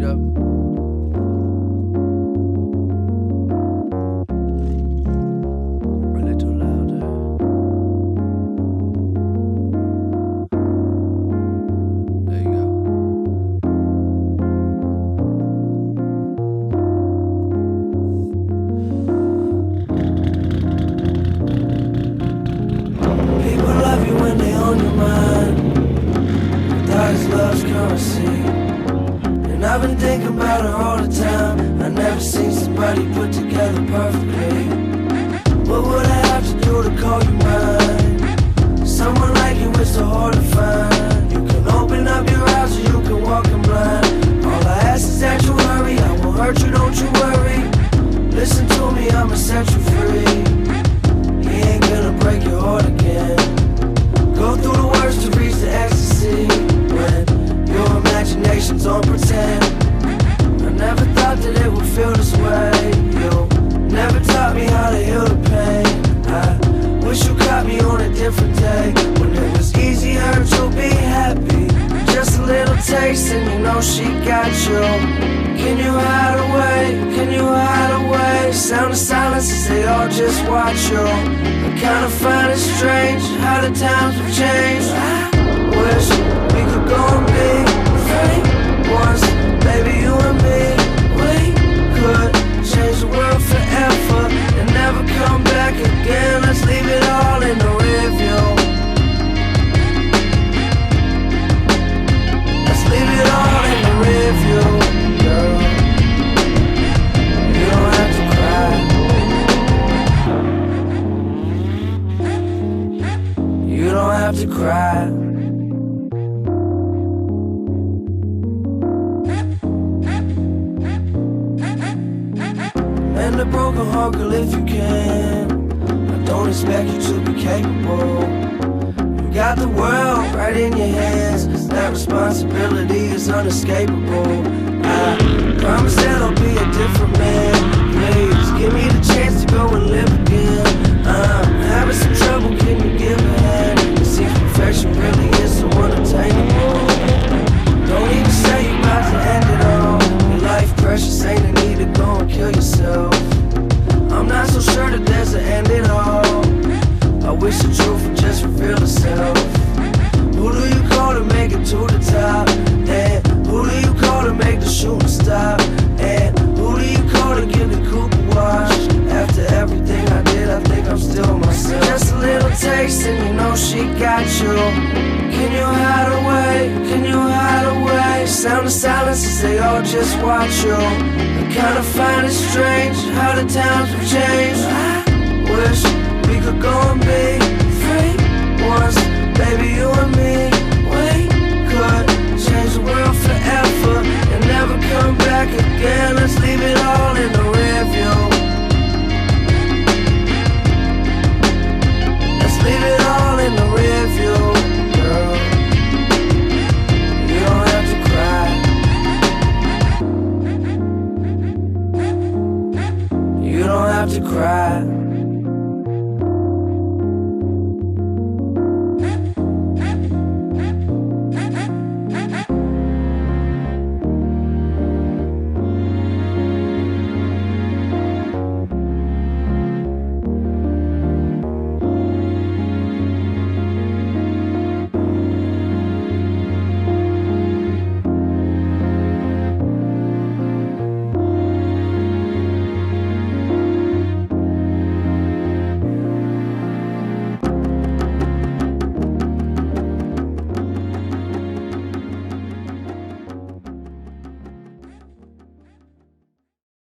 up. A little louder. There you go. People love you when they on your mind. That is love's currency. And I've been thinking about her all the time. I never seen somebody put together perfectly. What would I have to do to call you mine? Someone like you is so hard to find. You can open up your eyes or you can walk in blind. All I ask is that you hurry. I won't hurt you, don't you worry. Listen to me, I'ma set you free. He ain't gonna break your heart again. Go through the worst to reach the ecstasy. When your imagination's on pretend. I never thought that it would feel this way. You never taught me how to heal the pain. I wish you caught me on a different day, when it was easier to be happy. Just a little taste and you know she got you. Can you hide away? Can you hide away? Sound of silence as they all just watch you. I kinda find it strange how the times have changed. I wish we could go and be free once, baby, you and me. We could change the world forever and never come back again. Let's leave it all in the rear view. Let's leave it all in the rear view, girl. You don't have to cry. You don't have to cry. Mend a broken heart, girl, if you can. I don't expect you to be capable. You got the world right in your hands. That responsibility is unescapable. I promise that I'll be a different man. Please give me the chance to go and live again. I'm having some trouble, can you give a hand? It seems perfection really is so unattainable. Don't even say you're about to end it all. Your life precious, ain't a need to go and kill yourself. I'm not so sure that there's an end at all. I wish the truth would just reveal itself. Who do you call to make it to the top? And who do you call to make the shooting stop? And who do you call to give the coupe a wash? After everything I did, I think I'm still myself. Just a little taste and you know she got you. Can you hide away? Can you hide away? Sound of silence as they all just watch you. I kinda find it strange how the times have changed. I wish we could go and be free once, baby, you and me. We could change the world forever and never come back again. Let's leave it all in the rear view. Let's leave it all in the rear view, girl. You don't have to cry. You don't have to cry.